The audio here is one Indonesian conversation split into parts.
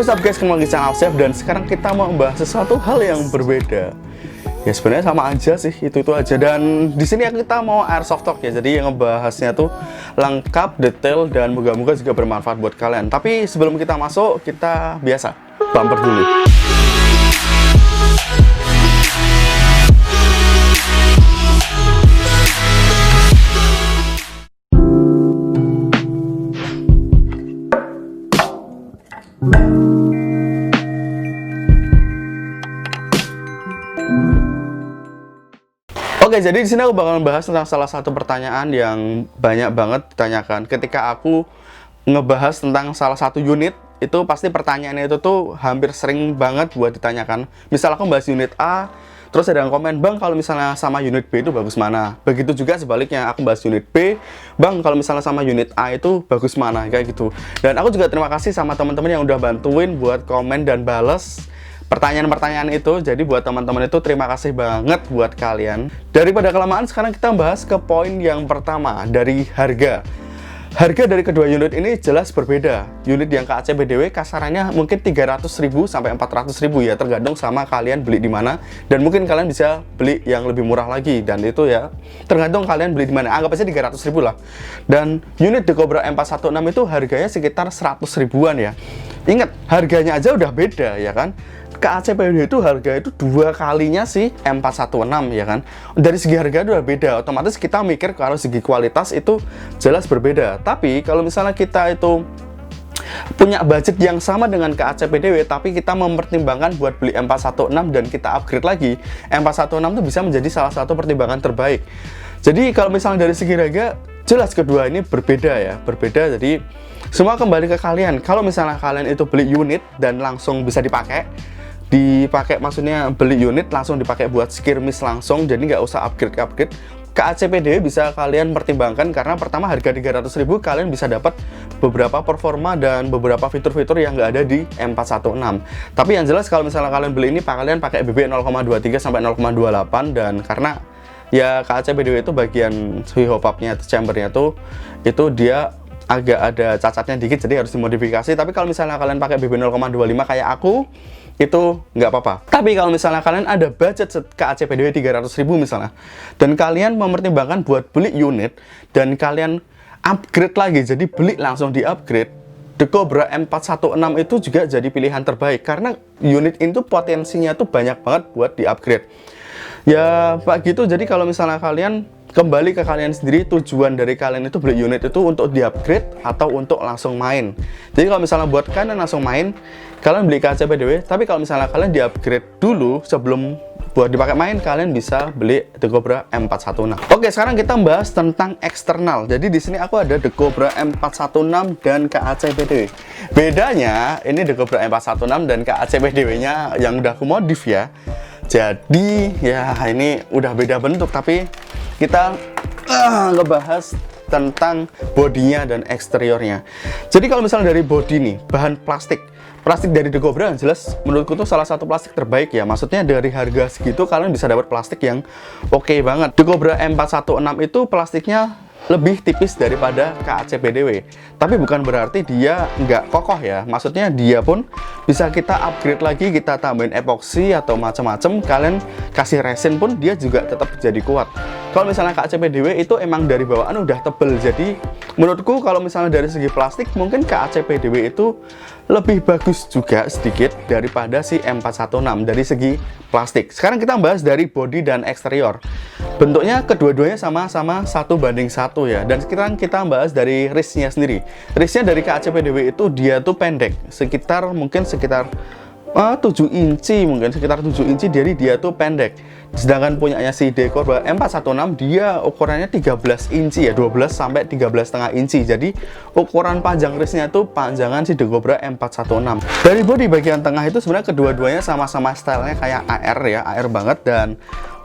what's up guys, kembali di channel Chef. Dan sekarang kita mau membahas sesuatu hal yang berbeda. Ya sebenarnya sama aja sih, itu aja. Dan di sini kita mau airsoft talk ya. Jadi yang ngebahasnya tuh lengkap, detail, dan moga-moga juga bermanfaat buat kalian. Tapi sebelum kita masuk, kita biasa bumper dulu. Oke, jadi di sini aku bakal membahas tentang salah satu pertanyaan yang banyak banget ditanyakan. Ketika aku ngebahas tentang salah satu unit, itu pasti pertanyaannya itu tuh hampir sering banget buat ditanyakan. Misal aku bahas unit A, terus ada yang komen, "Bang, kalau misalnya sama unit B itu bagus mana?" Begitu juga sebaliknya, aku bahas unit B, "Bang, kalau misalnya sama unit A itu bagus mana?" Kayak gitu. Dan aku juga terima kasih sama teman-teman yang udah bantuin buat komen dan bales pertanyaan-pertanyaan itu. Jadi buat teman-teman itu terima kasih banget buat kalian. Daripada kelamaan, sekarang kita bahas ke poin yang pertama, dari harga. Harga dari kedua unit ini jelas berbeda. Unit yang KAC BDW kasarannya mungkin 300.000 sampai 400.000 ya, tergantung sama kalian beli di mana. Dan mungkin kalian bisa beli yang lebih murah lagi, dan itu ya tergantung kalian beli di mana. Anggap aja 300.000 lah. Dan unit The Cobra M416 itu harganya sekitar 100 ribuan ya. Ingat, harganya aja udah beda ya kan. KAC BDW itu harga itu 2 kalinya sih M416 ya kan. Dari segi harga itu udah beda, otomatis kita mikir kalau segi kualitas itu jelas berbeda. Tapi kalau misalnya kita itu punya budget yang sama dengan KAC BDW, tapi kita mempertimbangkan buat beli M416 dan kita upgrade lagi, M416 itu bisa menjadi salah satu pertimbangan terbaik. Jadi kalau misalnya dari segi harga, jelas kedua ini berbeda ya, berbeda. Jadi semua kembali ke kalian. Kalau misalnya kalian itu beli unit dan langsung bisa dipakai maksudnya beli unit langsung dipakai buat skirmish langsung, jadi nggak usah upgrade. KAC BDW bisa kalian pertimbangkan karena pertama harga 300.000 kalian bisa dapat beberapa performa dan beberapa fitur-fitur yang nggak ada di M416. Tapi yang jelas kalau misalnya kalian beli ini, kalian pakai BB 0,23 sampai 0,28, dan karena ya KAC BDW itu bagian hop-nya chambernya tuh itu dia agak ada cacatnya dikit, jadi harus dimodifikasi. Tapi kalau misalnya kalian pakai BB 0,25 kayak aku, itu nggak apa-apa. Tapi kalau misalnya kalian ada budget KAC BDW 300.000 misalnya, dan kalian mempertimbangkan buat beli unit, dan kalian upgrade lagi, jadi beli langsung di upgrade, The Cobra M416 itu juga jadi pilihan terbaik, karena unit itu potensinya tuh banyak banget buat di upgrade. Ya Pak gitu, jadi kalau misalnya kalian kembali ke kalian sendiri, tujuan dari kalian itu beli unit itu untuk di upgrade atau untuk langsung main. Jadi kalau misalnya buat kalian langsung main, kalian beli KAC BDW. Tapi kalau misalnya kalian di upgrade dulu sebelum buat dipakai main, kalian bisa beli The Cobra M416. Oke, sekarang kita bahas tentang eksternal. Jadi di sini aku ada The Cobra M416 dan KAC BDW. Bedanya ini The Cobra M416 dan KAC BDW-nya yang udah aku modif ya. Jadi ya ini udah beda bentuk, tapi kita ngebahas tentang bodinya dan eksteriornya. Jadi kalau misalnya dari body nih, bahan plastik dari The Cobra jelas menurutku tuh salah satu plastik terbaik ya. Maksudnya dari harga segitu kalian bisa dapat plastik yang oke banget. The Cobra M416 itu plastiknya lebih tipis daripada KAC BDW, tapi bukan berarti dia nggak kokoh ya. Maksudnya dia pun bisa kita upgrade lagi, kita tambahin epoxy atau macam-macam, kalian kasih resin pun dia juga tetap jadi kuat. Kalau misalnya KAC BDW itu emang dari bawaan udah tebel, jadi menurutku kalau misalnya dari segi plastik mungkin KAC BDW itu lebih bagus juga sedikit daripada si M416 dari segi plastik. Sekarang kita bahas dari body dan eksterior. Bentuknya kedua-duanya sama-sama 1:1 ya. Dan sekarang kita bahas dari wristnya sendiri. Wristnya dari KAC BDW itu dia tuh pendek, mungkin sekitar 7 inci, jadi dia tuh pendek. Sedangkan punyanya si The Cobra M416 dia ukurannya 13 inci ya, 12 sampai 13,5 inci. Jadi ukuran panjang wristnya tuh panjangan si The Cobra M416. Dari bodi bagian tengah itu sebenarnya kedua-duanya sama-sama stylenya kayak AR ya, AR banget. Dan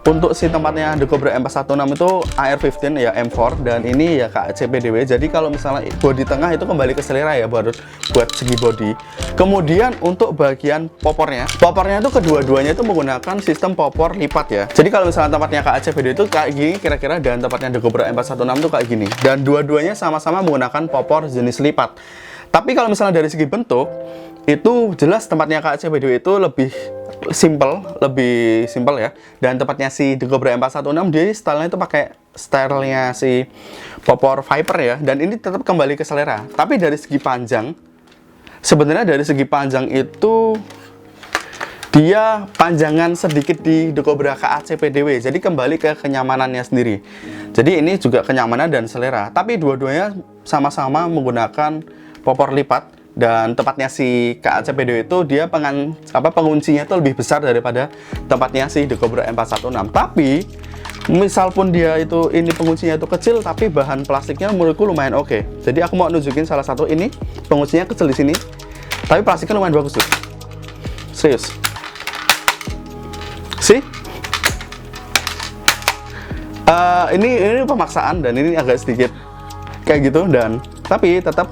untuk si tempatnya The Cobra M416 itu AR-15 ya, M4, dan ini ya KAC BDW. Jadi kalau misalnya bodi tengah itu kembali ke selera ya buat segi bodi. Kemudian untuk bagian popornya itu kedua-duanya itu menggunakan sistem popor lipat ya. Jadi kalau misalnya tempatnya KAC BDW itu kayak gini kira-kira, dan tempatnya The Cobra M416 itu kayak gini. Dan dua-duanya sama-sama menggunakan popor jenis lipat. Tapi kalau misalnya dari segi bentuk, itu jelas tempatnya KAC-PDW itu lebih simple ya. Dan tempatnya si The Cobra M416 dia stylenya itu pakai stylenya si Popor Viper ya. Dan ini tetap kembali ke selera. Tapi dari segi panjang, sebenarnya dari segi panjang itu dia panjangan sedikit di The Cobra KAC-PDW. Jadi kembali ke kenyamanannya sendiri. Jadi ini juga kenyamanan dan selera. Tapi dua-duanya sama-sama menggunakan popor lipat. Dan tempatnya si KAC-PDW itu dia penguncinya itu lebih besar daripada tempatnya si The Cobra M416. Tapi misal pun dia itu ini penguncinya itu kecil, tapi bahan plastiknya menurutku lumayan oke. Jadi aku mau nunjukin salah satu ini penguncinya kecil di sini, tapi plastiknya lumayan bagus tuh. Serius. See? Ini pemaksaan dan ini agak sedikit kayak gitu dan tapi tetap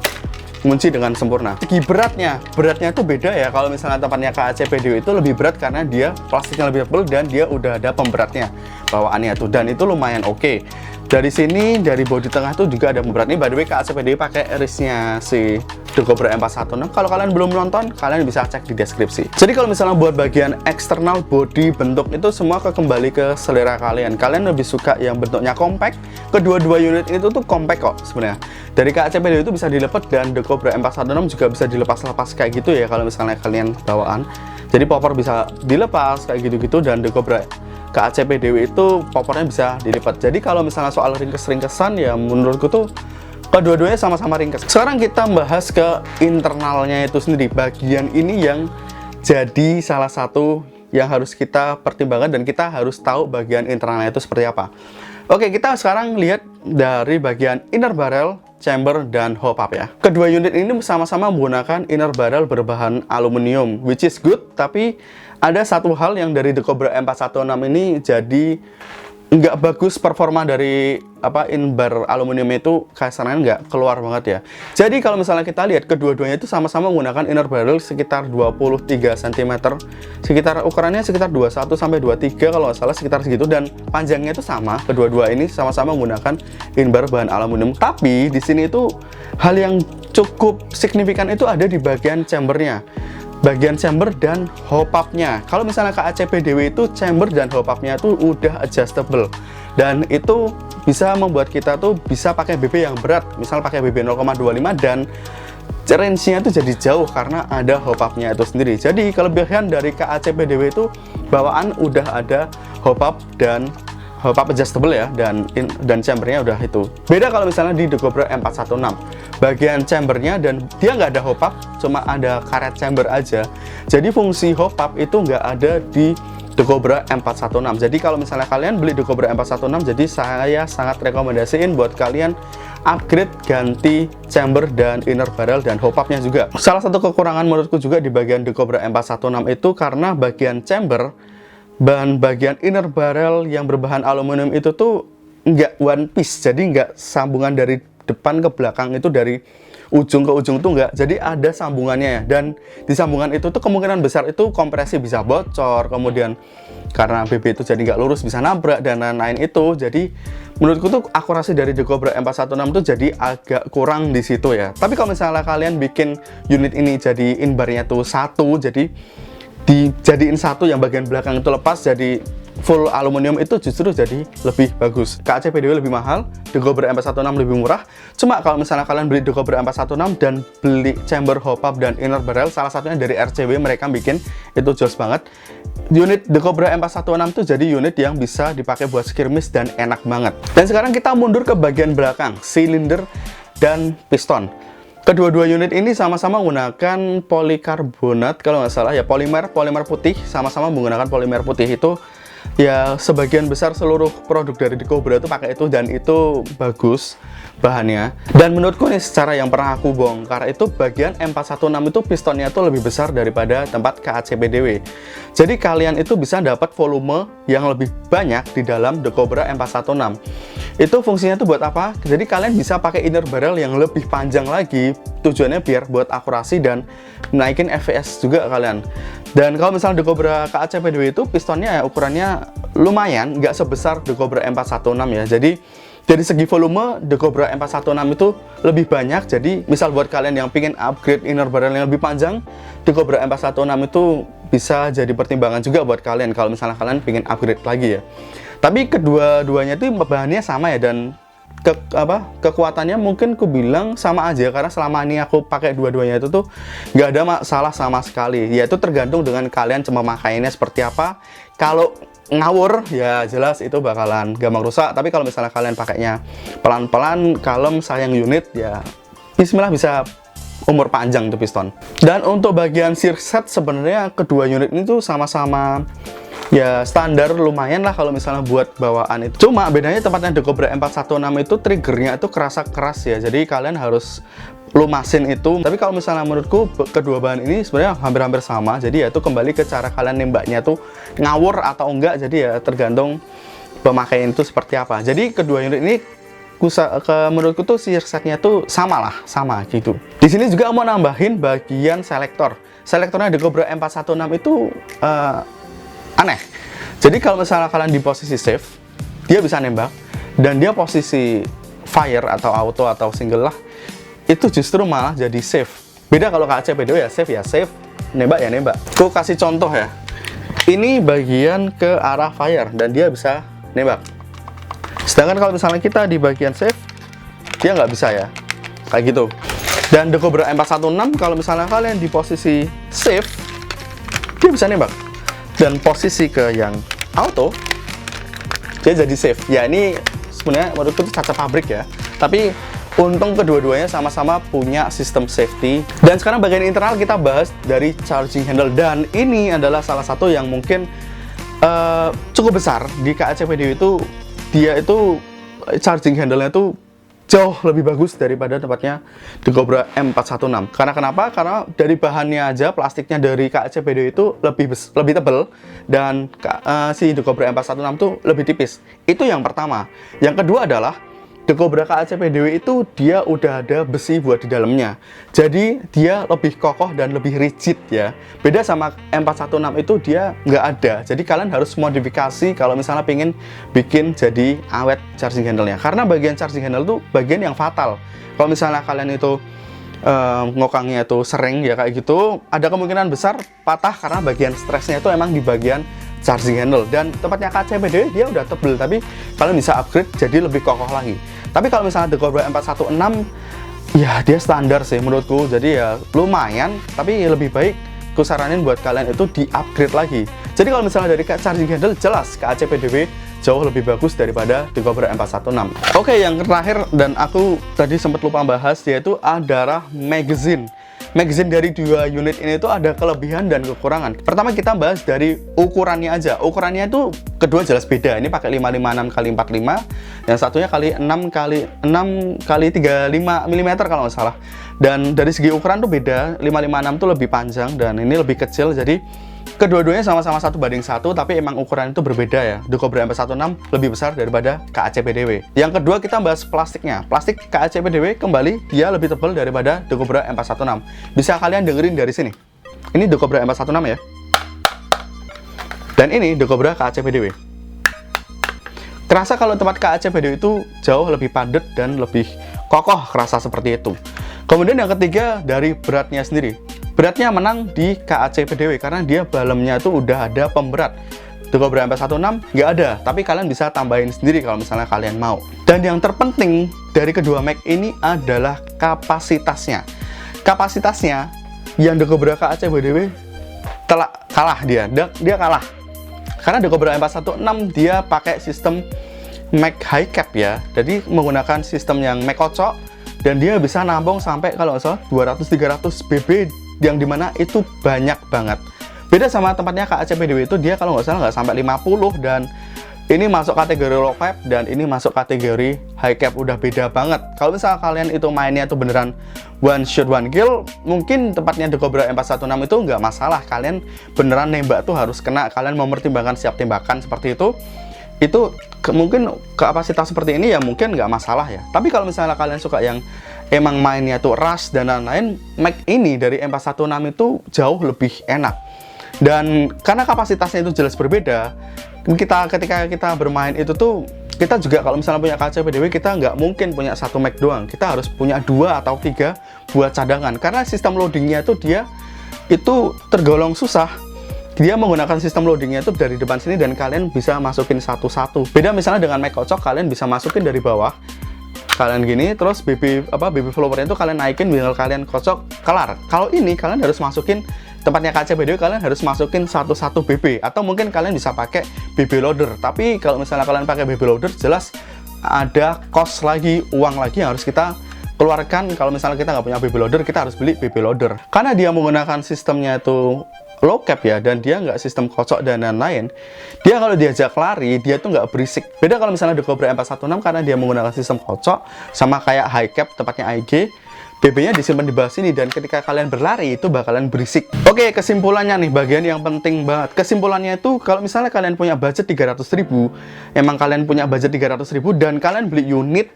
kunci dengan sempurna. Segi beratnya itu beda ya. Kalau misalnya tempatnya KAC-PDW itu lebih berat karena dia plastiknya lebih tebal dan dia udah ada pemberatnya bawaannya tuh, dan itu lumayan oke. Dari sini, dari bodi tengah tuh juga ada pemberat. Ini by the way KAC-PDW pakai wristnya si The Cobra M416. Kalau kalian belum nonton, kalian bisa cek di deskripsi. Jadi kalau misalnya buat bagian eksternal bodi bentuk itu semua kembali ke selera kalian. Kalian lebih suka yang bentuknya compact. Kedua-dua unit itu tuh compact kok sebenarnya. Dari KAC-PDW itu bisa dilepas dan The Cobra M416 juga bisa dilepas-lepas kayak gitu ya kalau misalnya kalian bawaan. Jadi popor bisa dilepas kayak gitu-gitu dan The Cobra KAC-PDW itu popornya bisa dilipat. Jadi kalau misalnya soal ringkes-ringkesan ya menurutku tuh kedua-duanya sama-sama ringkes. Sekarang kita bahas ke internalnya itu sendiri. Bagian ini yang jadi salah satu yang harus kita pertimbangkan dan kita harus tahu bagian internalnya itu seperti apa. Oke, kita sekarang lihat dari bagian inner barrel, chamber, dan hop up ya. Kedua unit ini sama-sama menggunakan inner barrel berbahan aluminium, which is good, tapi ada satu hal yang dari The Cobra M416 ini jadi nggak bagus performa dari in-bar aluminium itu, kasarnya nggak keluar banget ya. Jadi kalau misalnya kita lihat kedua-duanya itu sama-sama menggunakan inner barrel sekitar 23 cm, sekitar ukurannya sekitar 21 sampai 23 kalau nggak salah, sekitar segitu, dan panjangnya itu sama. Kedua-dua ini sama-sama menggunakan in-bar bahan aluminium. Tapi di sini itu hal yang cukup signifikan itu ada di bagian chambernya. Bagian chamber dan hop up-nya. Kalau misalnya KAC-PDW itu chamber dan hop up-nya tuh udah adjustable. Dan itu bisa membuat kita tuh bisa pakai BB yang berat. Misal pakai BB 0,25 dan range-nya itu jadi jauh karena ada hop up-nya itu sendiri. Jadi kelebihan dari KAC-PDW itu bawaan udah ada hop up dan hop up adjustable ya, dan chambernya udah itu. Beda kalau misalnya di The Cobra M416. Bagian chambernya dan dia nggak ada hop up, cuma ada karet chamber aja. Jadi fungsi hop up itu nggak ada di The Cobra M416. Jadi kalau misalnya kalian beli The Cobra M416, jadi saya sangat rekomendasiin buat kalian upgrade, ganti chamber dan inner barrel dan hop up-nya juga. Salah satu kekurangan menurutku juga di bagian The Cobra M416 itu karena bagian chamber dan bagian inner barrel yang berbahan aluminium itu tuh nggak one piece, jadi nggak sambungan dari depan ke belakang itu dari ujung ke ujung tuh nggak, jadi ada sambungannya ya. Dan di sambungan itu tuh kemungkinan besar itu kompresi bisa bocor, kemudian karena BB itu jadi nggak lurus bisa nabrak dan lain-lain itu. Jadi menurutku tuh akurasi dari The Cobra M416 tuh jadi agak kurang di situ ya. Tapi kalau misalnya kalian bikin unit ini jadi in-barnya tuh satu, jadi dijadiin satu yang bagian belakang itu lepas jadi full aluminium, itu justru jadi lebih bagus. KAC-PDW lebih mahal, The Cobra M416 lebih murah. Cuma kalau misalnya kalian beli The Cobra M416 dan beli chamber, hop up, dan inner barrel, salah satunya dari RCW mereka bikin, itu jos banget. Unit The Cobra M416 itu jadi unit yang bisa dipakai buat skirmish dan enak banget. Dan sekarang kita mundur ke bagian belakang, silinder dan piston. Kedua-dua unit ini sama-sama menggunakan polikarbonat, kalau nggak salah ya, polimer putih, sama-sama menggunakan polimer putih. Itu ya sebagian besar seluruh produk dari The Cobra itu pakai itu, dan itu bagus bahannya. Dan menurutku nih, secara yang pernah aku bongkar itu bagian M416 itu pistonnya tuh lebih besar daripada tempat KAC-PDW. Jadi kalian itu bisa dapat volume yang lebih banyak di dalam The Cobra M416. Itu fungsinya tuh buat apa? Jadi kalian bisa pakai inner barrel yang lebih panjang lagi, tujuannya biar buat akurasi dan naikin FPS juga kalian. Dan kalau misalnya The Cobra KAC-PDW itu pistonnya ya ukurannya lumayan, nggak sebesar The Cobra M416 ya. Jadi Dari segi volume, The Cobra M416 itu lebih banyak. Jadi misal buat kalian yang pingin upgrade inner barrel yang lebih panjang, The Cobra M416 itu bisa jadi pertimbangan juga buat kalian kalau misalnya kalian pingin upgrade lagi ya. Tapi kedua-duanya itu bahannya sama ya, dan kekuatannya mungkin ku bilang sama aja, karena selama ini aku pakai dua-duanya itu tuh nggak ada masalah sama sekali. Ya itu tergantung dengan kalian cuma makainya seperti apa. Kalau ngawur ya jelas itu bakalan gampang rusak, tapi kalau misalnya kalian pakainya pelan-pelan, kalem, sayang unit, ya bismillah bisa umur panjang tuh piston. Dan untuk bagian sear set sebenarnya kedua unit ini tuh sama-sama ya standar, lumayan lah kalau misalnya buat bawaan itu. Cuma bedanya tempatnya The Cobra M416 itu triggernya itu kerasa keras ya, jadi kalian harus lumasin itu. Tapi kalau misalnya menurutku kedua bahan ini sebenarnya hampir-hampir sama, jadi ya itu kembali ke cara kalian nembaknya tuh ngawur atau enggak, jadi ya tergantung pemakaian itu seperti apa. Jadi kedua unit ini menurutku tuh sear setnya tuh sama gitu. Di sini juga mau nambahin bagian selektor. Selektornya The Cobra M416 itu aneh. Jadi kalau misalnya kalian di posisi safe, dia bisa nembak, dan dia posisi fire atau auto atau single lah, itu justru malah jadi safe. Beda kalau KAC PDW ya safe, nembak ya nembak. Aku kasih contoh ya. Ini bagian ke arah fire dan dia bisa nembak. Sedangkan kalau misalnya kita di bagian safe, dia nggak bisa ya, kayak gitu. Dan The Cobra M416 kalau misalnya kalian di posisi safe, dia bisa nembak. Dan posisi ke yang auto, dia jadi safe. Ya ini sebenarnya menurutku itu cacat pabrik ya. Tapi untung kedua-duanya sama-sama punya sistem safety. Dan sekarang bagian internal kita bahas dari charging handle. Dan ini adalah salah satu yang mungkin cukup besar di KAC PDW itu. Dia itu charging handle-nya itu jauh lebih bagus daripada tempatnya The Cobra M416. Karena kenapa? Karena dari bahannya aja, plastiknya dari KAC PDW itu lebih tebal, dan si The Cobra M416 itu lebih tipis. Itu yang pertama. Yang kedua adalah The Cobra KAC PDW itu dia udah ada besi buat di dalamnya. Jadi dia lebih kokoh dan lebih rigid ya. Beda sama M416 itu dia nggak ada. Jadi kalian harus modifikasi kalau misalnya pengen bikin jadi awet charging handle-nya. Karena bagian charging handle itu bagian yang fatal. Kalau misalnya kalian itu ngokangnya itu sering ya kayak gitu, ada kemungkinan besar patah karena bagian stresnya itu emang di bagian charging handle. Dan tempatnya KAC PDW dia udah tebel, tapi kalian bisa upgrade jadi lebih kokoh lagi. Tapi kalau misalnya The Cobra M416 ya dia standar sih menurutku, jadi ya lumayan, tapi lebih baik ku saranin buat kalian itu di upgrade lagi. Jadi kalau misalnya dari charging handle, jelas KAC PDW jauh lebih bagus daripada The Cobra M416. Oke, yang terakhir dan aku tadi sempat lupa bahas, yaitu adalah magazine. Magazine dari dua unit ini tuh ada kelebihan dan kekurangan. Pertama kita bahas dari ukurannya aja. Ukurannya itu kedua jelas beda. Ini pakai 556x45, yang satunya kali 6x35 mm kalau nggak salah. Dan dari segi ukuran tuh beda. 556 tuh lebih panjang dan ini lebih kecil. Jadi kedua-duanya sama-sama 1:1, tapi emang ukuran itu berbeda ya. The Cobra M416 lebih besar daripada KAC PDW. Yang kedua kita bahas plastiknya. Plastik KAC PDW kembali dia lebih tebal daripada The Cobra M416. Bisa kalian dengerin dari sini. Ini The Cobra M416 ya. Dan ini The Cobra KAC PDW. Kerasa kalau tempat KAC PDW itu jauh lebih padat dan lebih kokoh, kerasa seperti itu. Kemudian yang ketiga dari beratnya sendiri. Beratnya menang di KAC PDW karena dia balemnya tuh udah ada pemberat. The Cobra M416 nggak ada, tapi kalian bisa tambahin sendiri kalau misalnya kalian mau. Dan yang terpenting dari kedua Mac ini adalah kapasitasnya. Kapasitasnya yang The Cobra KAC PDW kalah dia kalah. Karena The Cobra M416 dia pakai sistem Mac high cap ya. Jadi menggunakan sistem yang Mac kocok, dan dia bisa nampung sampai kalau nggak salah 200-300 BB, yang dimana itu banyak banget. Beda sama tempatnya KAC PDW itu dia kalau nggak salah nggak sampai 50, dan ini masuk kategori low cap dan ini masuk kategori high cap, udah beda banget. Kalau misalnya kalian itu mainnya tuh beneran one shot one kill, mungkin tempatnya The Cobra M416 itu nggak masalah. Kalian beneran nembak tuh harus kena, kalian mempertimbangkan siap tembakan seperti itu mungkin kapasitas seperti ini ya mungkin nggak masalah ya. Tapi kalau misalnya kalian suka yang emang mainnya tuh rush dan lain-lain, Mac ini dari M416 itu jauh lebih enak. Dan karena kapasitasnya itu jelas berbeda, ketika kita bermain itu tuh kita juga kalau misalnya punya kaca PDW, kita nggak mungkin punya satu Mac doang, kita harus punya 2 atau 3 buat cadangan, karena sistem loadingnya itu dia itu tergolong susah. Dia menggunakan sistem loadingnya itu dari depan sini dan kalian bisa masukin satu-satu. Beda misalnya dengan Mac kocok, kalian bisa masukin dari bawah, kalian gini, terus baby flowernya itu kalian naikin, tinggal kalian kocok, kelar. Kalau ini kalian harus masukin, tempatnya kaca PDW kalian harus masukin satu-satu BB, atau mungkin kalian bisa pakai BB loader. Tapi kalau misalnya kalian pakai BB loader, jelas ada cost lagi, uang lagi yang harus kita keluarkan. Kalau misalnya kita nggak punya BB loader, kita harus beli BB loader. Karena dia menggunakan sistemnya itu low cap ya, dan dia nggak sistem kocok dan lain-lain, dia kalau diajak lari, dia tuh nggak berisik. Beda kalau misalnya The Cobra M416, karena dia menggunakan sistem kocok, sama kayak high cap, tempatnya AEG, BB-nya disimpan di bawah sini, dan ketika kalian berlari, itu bakalan berisik. Oke, kesimpulannya nih, bagian yang penting banget. Kesimpulannya itu, kalau misalnya kalian punya budget 300.000, emang kalian punya budget 300.000, dan kalian beli unit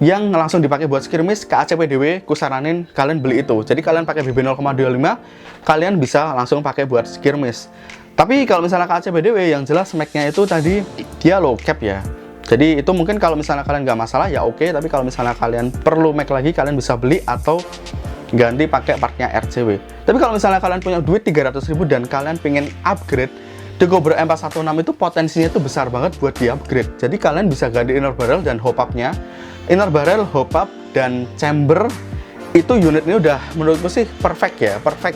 yang langsung dipakai buat skirmish, kaca PDW, kusaranin kalian beli itu. Jadi kalian pakai BB 0,25, kalian bisa langsung pakai buat skirmish. Tapi kalau misalnya kaca PDW, yang jelas Mac-nya itu tadi dia low cap ya. Jadi itu mungkin kalau misalnya kalian nggak masalah ya oke, tapi kalau misalnya kalian perlu Mac lagi, kalian bisa beli atau ganti pakai partnya RCW. Tapi kalau misalnya kalian punya duit 300.000 dan kalian pengen upgrade, The Cobra M416 itu potensinya itu besar banget buat di upgrade. Jadi kalian bisa ganti inner barrel dan hop up-nya. Inner barrel, hop up, dan chamber itu unit ini udah menurutku sih perfect ya, perfect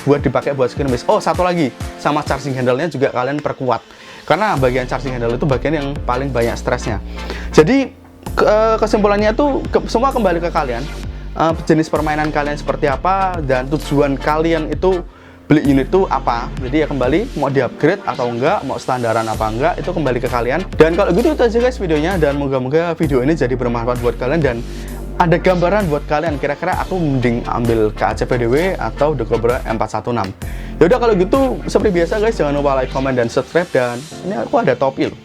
buat dipakai buat skirmish. Oh, satu lagi, sama charging handle-nya juga kalian perkuat, karena bagian charging handle itu bagian yang paling banyak stresnya. Jadi kesimpulannya tuh semua kembali ke kalian, jenis permainan kalian seperti apa, dan tujuan kalian itu beli unit itu apa. Jadi ya kembali, mau di upgrade atau enggak, mau standaran apa enggak, itu kembali ke kalian. Dan kalau gitu itu aja guys videonya, dan moga-moga video ini jadi bermanfaat buat kalian, dan ada gambaran buat kalian kira-kira aku mending ambil kaca PDW atau The Cobra M416. Yaudah kalau gitu, seperti biasa guys, jangan lupa like, comment, dan subscribe. Dan ini aku ada topi loh.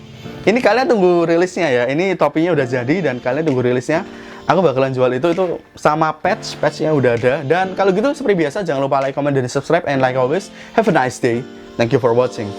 Ini kalian tunggu rilisnya ya. Ini topinya udah jadi dan kalian tunggu rilisnya. Aku bakalan jual itu sama patch-nya udah ada. Dan kalau gitu seperti biasa, jangan lupa like, comment, dan subscribe. And like always, have a nice day. Thank you for watching.